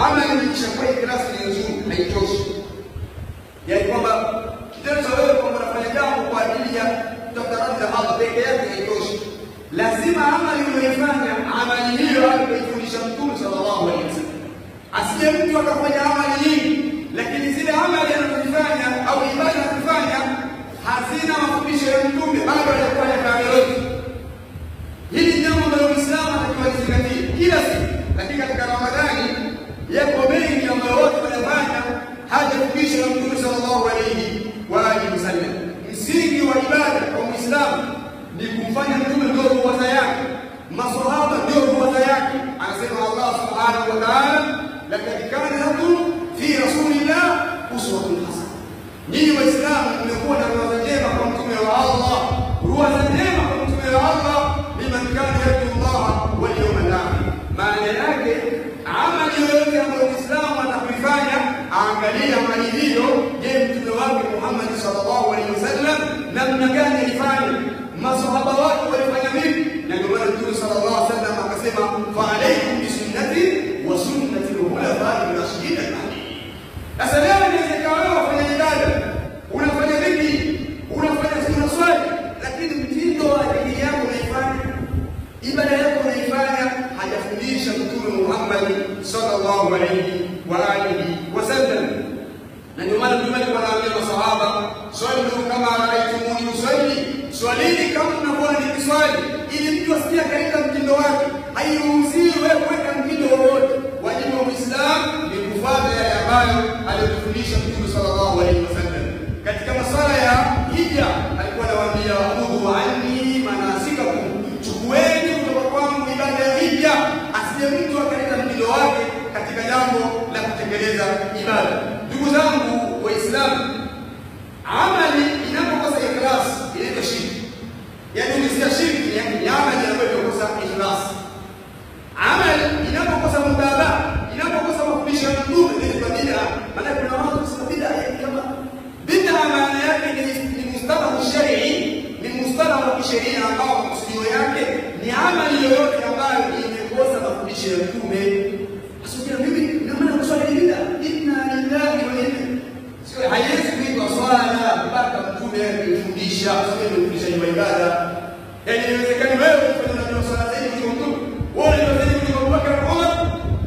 amali ikishakuwa ikhlasi ni nzuri, haitoshi. Yaani kwamba kitendo cha wewe kwamba unafanya jambo kwa ajili ya kutafuta radhi za Allah peke yake haitoshi. Lazima amali unayoifanya, amali hiyo aliyofundisha Mtume sallallahu alaihi wasallam. Asije mtu akafanya amali nyingi, lakini zile amali anazofanya au ibada anazofanya hazina mafundisho ya Mtume, bado anakuwa hajakamilika. Hili jambo ambalo Muislamu anatakiwa lizingatie kila siku. Lakini katika Ramadhani yapo mengi ambayo watu wanafanya hajafundishwa na Mtume sallallahu alaihi wasallam. Msingi wa ibada kwa Muislamu ni kumfanya Mtume ndio ruwaza yake, maswahaba ndio ruwaza yake. Anasema Allah subhanahu wa ta'ala, lakad kana lakum fi rasulillah uswatun hasana. Nyinyi Waislamu mmekuwa na ruwaza njema kwa Mtume wa Allah. Ruwaza njema kwa Mtume wa Allah liman kana yarju Allah wal yawmal akhir. Maana yake amali yoyote ambayo Muislamu atakuifanya, aangalie amali hiyo, je, Mtume wake Muhammad sallallahu alaihi wasallam namna gani alifanya, masahaba wake walifanya vipi? Na ndio maana Mtume sallallahu alaihi wasallam akasema, fa alaykum bi sunnati wa sunnati al-khulafa'i ar-rashidin al-mahdiyyin. Sasa leo inawezekana wewe wafanya ibada, unafanya vipi? Unafanya sunna swali, lakini mtindo wa dini yako unaifanya, ibada yako unaifanya hajafundisha Mtume Muhammad sallallahu alaihi wasallam. Na ndio maana Mtume alikuwa anawaambia masahaba, swali kama raaitumuni usalli, swalini kama mnavyoona nikiswali, ili mtu asikie katika mtindo wake. Hairuhusiwi wewe kuweka mtindo wowote. Wajibu wa Muislamu ni kufuata yale ambayo aliyofundisha Mtume sallallahu alaihi wasallam. Katika masuala ya hija alikuwa anawaambia, khudhu anni manasikakum, chukueni kutoka kwangu ibada ya hija. Asije mtu akaleta mtindo wake katika jambo la kutekeleza ibada. Ndugu zangu Waislamu, amali inapokosa ikhlas inaitwa shirki. Yaani ukisikia shirki ni amali inayokosa ikhlas. Amali inapokosa mutaba, inapokosa mafundisho ya Mtume inaitwa bid'a. Maana kuna watu wanasema bid'a kama bid'a, maana yake ni mustalahu shar'i, ni mustalahu wa kisheria ambao kusudio yake ni amali yoyote ambayo imekosa mafundisho ya Mtume. Asije mimi na maana kuswali bid'a, inna lillahi wa inna, sio haiwezi kuitwa swala mpaka Mtume alifundisha, sio kufundisha ibada. Yaani inawezekana wewe unafanya swala zaidi kuliko Mtume, wewe unafanya zaidi kuliko Abubakar na Umar.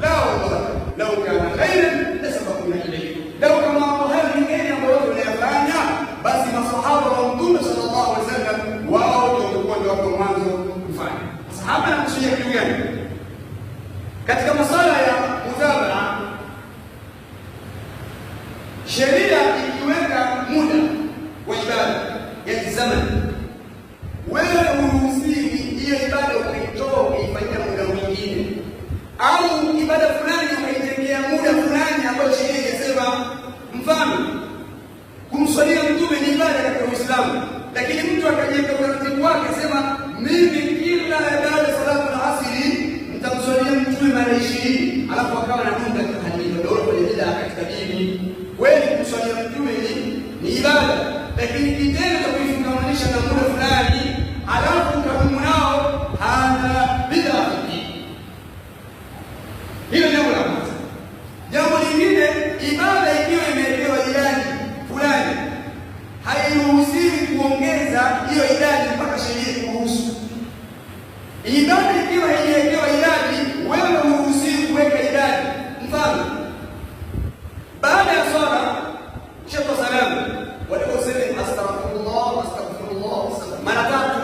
La wallah, lau kana khairan lasabaquna ilayhi. Lau kama mambo hayo mengine ambayo tunayafanya, basi masahaba wa Mtume sallallahu alaihi wasallam wao ndio walikuwa wa mwanzo kufanya. Sahaba na kusudia kitu gani? Katika masuala ya mudhabara, sheria ikiweka muda wa ibada ya zaman, wewe uruhusiwi hiyo ibada ukaitoa ukaifanyia muda mwingine, au ibada fulani ukaitengea muda fulani ambao sheria inasema. Mfano, kumswalia Mtume ni ibada katika Uislamu, lakini mtu akajiweka utaratibu wake, sema mimi kila baada ya salatu al-asri nitamswalia Mtume mara 20, alafu akawa na muda kahadili ndio kwa bid'a katika dini. Kweli kumswalia Mtume ni ibada, lakini kitendo cha kuifungamanisha na muda fulani alafu ukahumu nao hana bid'a. Hilo jambo la kwanza. Jambo lingine, ibada ikiwa imewekewa idadi fulani, hairuhusiwi kuongeza hiyo idadi mpaka sheria ikuruhusu. Ibada ikiwa haijawekewa idadi, wewe huruhusiwi kuweka idadi. Mfano, baada ya swala shekwa salamu, waliposema astaghfirullah astaghfirullah mara 3,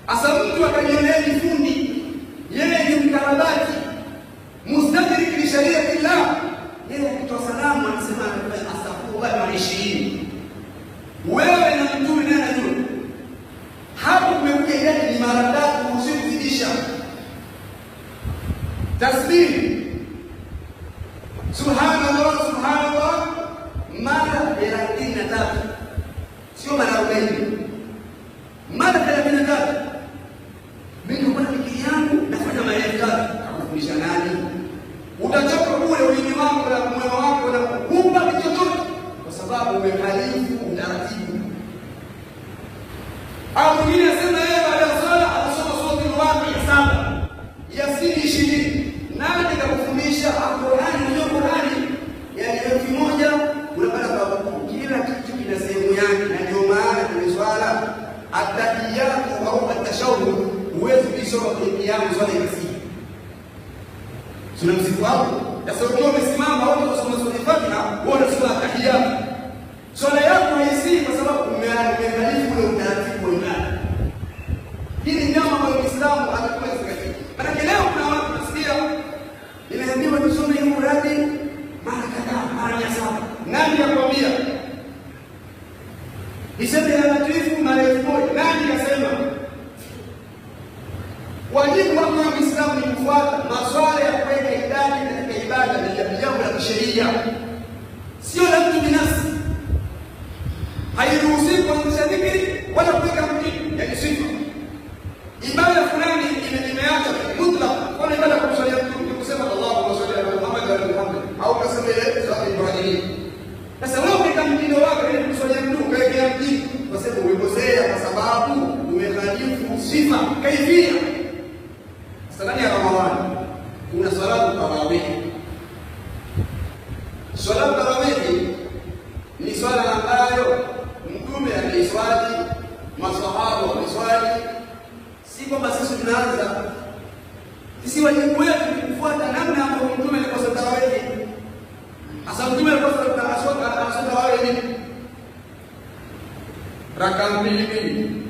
asa mtu akajionea ni fundi, yeye ni mkarabati mustadrik li shariatillah, yeye akitoa salamu anasema astaghfirullah mara 20. Wewe na Mtume naye anajua hapo kumekuja idadi ni mara 3, usizidisha. Tasbih subhanallah subhanallah mara 33, sio mara 40, mara 33. Mimi ndio bwana fikiri yangu nafanya mara 3. Akufundisha nani? Utachoka kule ulimi wako na moyo wako na kukumba chochote, kwa sababu umehalifu utaratibu. Au mwingine asema yeye baada ya sala anasoma sura al-Waqi'a 7, Yasin 20. Nani ndogo huwezi kuisoma kwenye kiamu swala ikasiki. Tunamsifu hapo. Sasa ukiwa umesimama wote kusoma sura Fatiha, wewe unasoma tahiyya. Swala yako haisii kwa sababu umeangalia ule utaratibu wa ibada. Hili ni jambo ambalo Muislamu atakuwa zingatia. Maana leo kuna watu nasikia inaambiwa tusome hii muradi mara kadhaa, mara 700. Nani akwambia? Iseme ya Latifu mara 1000. Nani kasema? Wajibu wako wa Muislamu ni kufuata masuala ya kuweka idadi katika ibada, ni jambo la kisheria, sio la mtu binafsi. Hairuhusiwi kuanzisha dhikri wala kuweka mtindo, yaani sifa. Ibada fulani imeacha mutlaq, kwa ibada kumswalia Mtume kusema Allahumma salli ala Muhammad wa ala Muhammad, au kasema ile swala Ibrahim. Sasa wewe ukika mtindo wako ile kumswalia Mtume kaekea mtindo, kwa sababu umekosea, kwa sababu umekhalifu sifa kaifia. Ndani ya Ramadhani kuna salatu tarawih. Salatu tarawih ni swala ambayo Mtume aliswali, maswahaba waliswali. Si kwamba sisi tunaanza, sisi wajibu wetu ni kufuata namna ambayo Mtume alikuwa tarawih. Hasa Mtume alikuwa tarawih ni raka mbili.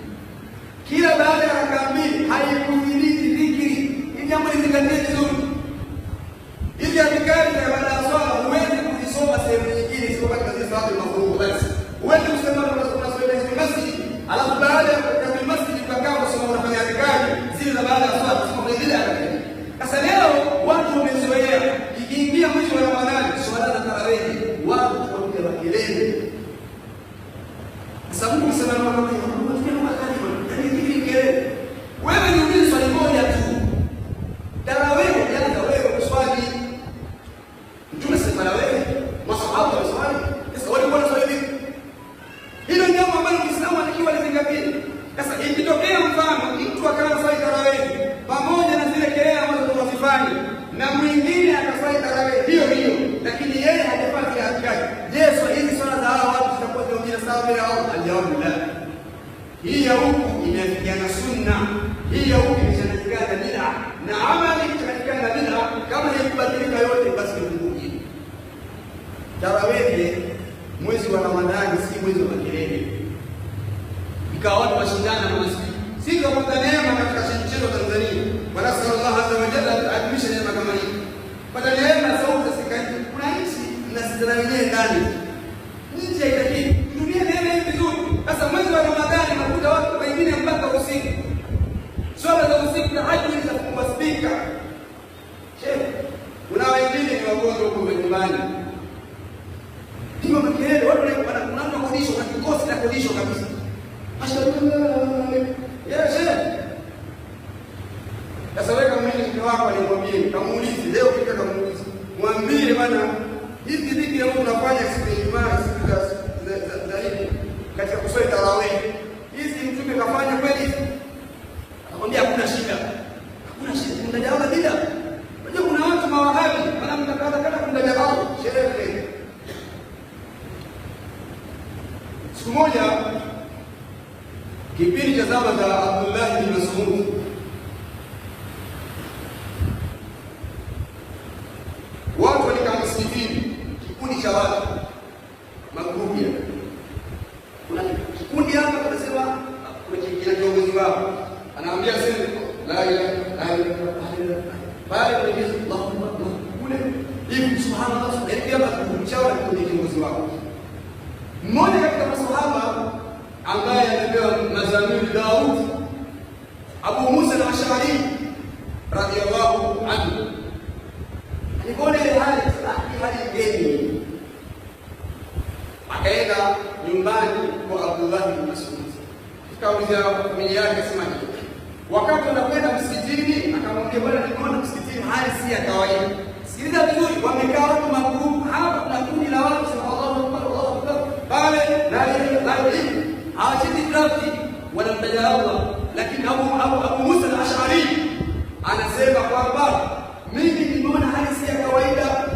Kila baada ya raka mbili haikudhibiti dhikri. Jambo lizingatie vizuri. Hizi adhikari za baada ya swala huwezi kuzisoma sehemu nyingine, sio katika zile swala mafruḍ basi. Huwezi kusema unasoma hizo masjid, alafu baada ya kutoka masjid ukakaa kusoma unafanya adhikari zile za baada ya swala, kusoma zile adhikari. Sasa leo watu wamezoea, ikiingia mwisho wa Ramadhani swala za tarawih, watu wanapiga kelele. Sasa Mungu sema na Mungu tukiona makalima, ndio kelele. Wewe ni ulizo swali moja tu. Tarawih ukianza wewe kuswali, Mtume sema na wewe, masahaba waswali, sasa walikuwa wanaswali vipi? Hilo ndio jambo ambalo Muislamu anatakiwa lizingatie. Sasa ikitokea mfano mtu akawa anaswali tarawih pamoja na zile kelele ambazo tunazifanya, na mwingine akaswali tarawih hiyo, lakini yeye hajafanya adhkari, je, hizi swala za hao watu zitakuwa zinaongea sawa bila au hajawabu? La. Hii ya huku imeafikiana sunna, hii ya huku imeshirikiana bid'a, na amali ikishirikiana bid'a, kama haikubadilika yote basi ni ngumu. Tarawih mwezi wa Ramadhani si mwezi wa makelele. Ikawa watu washindana na masjid. Si kupata neema katika shirikisho la Tanzania. Wala sallallahu alaihi wa sallam admisha neema kama hii. Pata neema sauti sikati. Kuna nchi mnasitana wenyewe ndani. Nchi haitaki. Tumia neema hii vizuri. Sasa mwezi wa Ramadhani unakuta watu wengine mpaka usiku. Swala za usiku na hadi zitafungwa spika. Sheikh, kuna wengine ni wagonjwa huko nyumbani. Hiyo makelele watu wanaona kodisho na kikosi na kodisho kabisa. Mashallah. Ya Sheikh. Sasa wewe kama mimi wako alimwambia, kamuulize leo kika kamuulize. Mwambie bwana, hizi dhikri ambazo tunafanya siku ya Ijumaa, siku za Eid katika kuswali tarawih. Hizi Mtume kafanya kweli? Akamwambia hakuna shida. Hakuna shida. Mtajawa bila. Unajua kuna watu mawahabi wanamtakata kana kumtajawa sherehe. Siku moja kipindi cha zama za Abdullah bin Mas'ud, watu walikaa msikitini, kikundi cha watu magrupu. Kuna kikundi hapa wanasema kuna kiongozi wao anaambia sema la ilaha illallah, bali kwa Allahumma kule hivi subhanallah, ndio kumchawa kwenye kiongozi wao. Mmoja katika masahaba ambaye alipewa mazamiri Daud, Abu Musa al-Ash'ari radiyallahu anhu, alipoona ile hali ngeni, akaenda nyumbani kwa Abdullah bin Mas'ud. Akaulizia familia yake sema, wakati anakwenda msikitini akamwambia, bwana, nimeona msikitini hali si ya kawaida. Sikiliza vizuri, wamekaa watu magrupu hapa, kuna kundi la watu Allahu akbar, Allahu akbar, pale la ilaha illa hawachiti drafti wanamtaja Allah. Lakini Abu Musa al-Ash'ari anasema kwamba mimi nimeona hali si ya kawaida.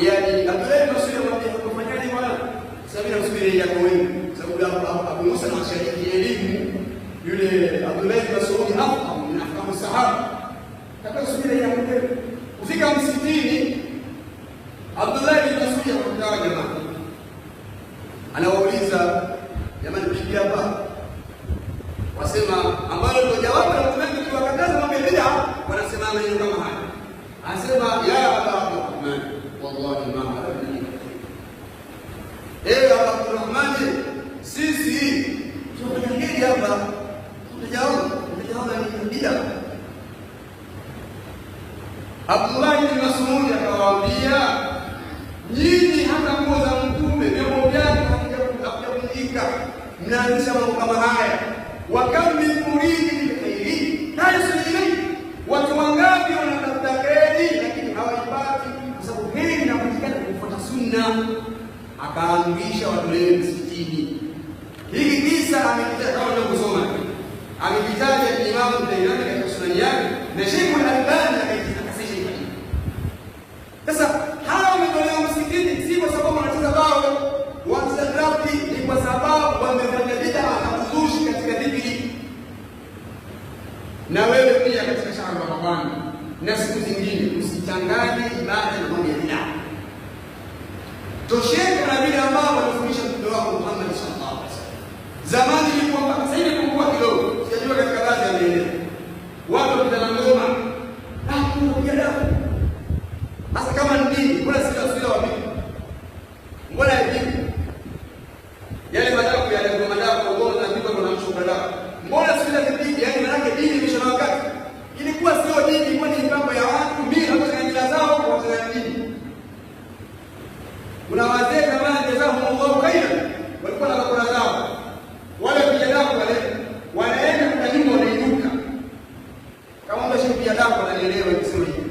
Yani Abdullah bin Mas'ud anamwambia kufanyaje bwana? Sababu nasubiri yako wewe, sababu Abu Musa al-Ash'ari elimu yule Abdullah ibn Mas'ud hapo sahaba kabla subira ya mke kufika msikitini. Abdullah ibn Mas'ud akawa jamaa anawauliza, jamani, bibi hapa wasema ambalo ndio jawabu la Mtume tukiwakataza mambo ya bid'a, wanasema maneno kama haya. Anasema ya Abdurrahman, wallahi ma arabni, Abdurrahman, sisi tunafanya hili hapa, tunajaona ni bid'a. Abdullah ibn Mas'ud akawaambia, nyinyi hata nguo za Mtume vyombo vyake havijavunjika, mnaanzisha mambo kama haya. Wakam min muridin bikhairi la yusili, watu wangapi wanatafuta kheri lakini hawaipati, kwa sababu kheri inapatikana kwa kufuata sunna. Akaamrisha watolewe msikitini. Hiki kisa amekitaja kama tunavyosoma, amekitaja Imam Tayyani katika sunani yake na Sheikh Al-Albani akasisha hivi. Sasa hawa wametolewa msikitini si kwa sababu wanacheza bao, wanacheza draft, ni kwa sababu wamefanya bid'a na kuzushi katika dhikri. Na wewe pia katika shahri wa Ramadhani na siku zingine usichanganye ibada na mambo ya bid'a. Tosheka na vile ambao wanafundisha Mtume wako Muhammad sallallahu alaihi wasallam. Zamani ilikuwa mpaka sasa hivi kupungua kidogo. Sijajua katika baadhi ya maeneo watu wakitana ngoma kupiga dafu. Hasa kama ni dini, mbona sio wapi? Mbona hivi? Yale madafu yale kwa madafu kwa ngoma na pigwa na mshuka dafu. Mbona sio kipindi? Yaani maana yake dini imesha na wakati. Ilikuwa sio dini, ilikuwa ni mambo ya watu bila kuchanganya zao kwa kuchanganya dini. Kuna wazee kama jazakumullahu khairan walikuwa na bakora zao. Wale vijana wale wanaenda kwa nyumba wanainuka. Kama mtu ashipia dawa ananielewa nikisema hivi.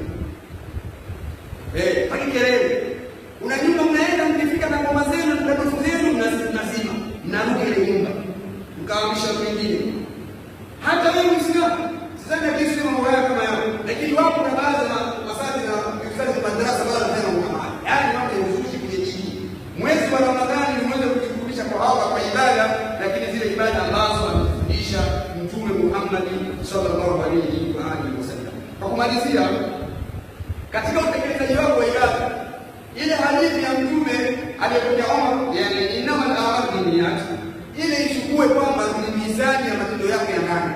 Haki kelele. Una nyumba mnaenda mkifika na ngoma zenu na ndoto zenu mnazima. Mnaruka ile nyumba. Mkaamisha wengine. Hata wewe Muislamu, sidhani kesi mambo haya kama yao. Lakini wapo na baadhi ya masali na vifaa madrasa bado tena kama haya. Yaani mambo ya uzushi kwenye dini. Mwezi wa Ramadhani ni mwezi wa kujifundisha kwa Allah kwa ibada, lakini zile ibada ambazo amefundisha Mtume Muhammad sallallahu alaihi wa alihi wasallam. Kwa kumalizia, katika utekelezaji wako wa ibada, ile hadithi ya Mtume aliyokuja Umar, yani innamal a'malu binniyat, ile ichukue kwamba ni mizani ya matendo yako ya ndani.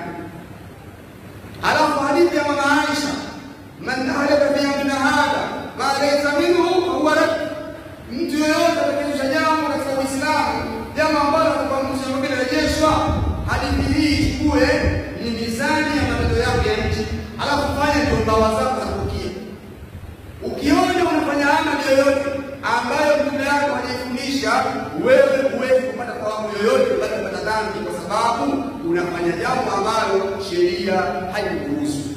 Alafu hadithi ya mama Aisha, man ahlaka fi amrina hadha ma laysa minhu huwa rad, mtu yeyote atakayefanya jambo katika Uislamu, jambo ambalo kwa Mungu linarejeshwa, hadithi hii ichukue ni mizani ya matendo yako ya nje. Alafu fanya ndio bawa zako za kukia. Ukiona unafanya amali yoyote ambayo Mtume wako hajafundisha, wewe huwezi kupata thawabu yoyote bali kupata dhambi, kwa sababu unafanya jambo ambalo sheria haikuruhusu.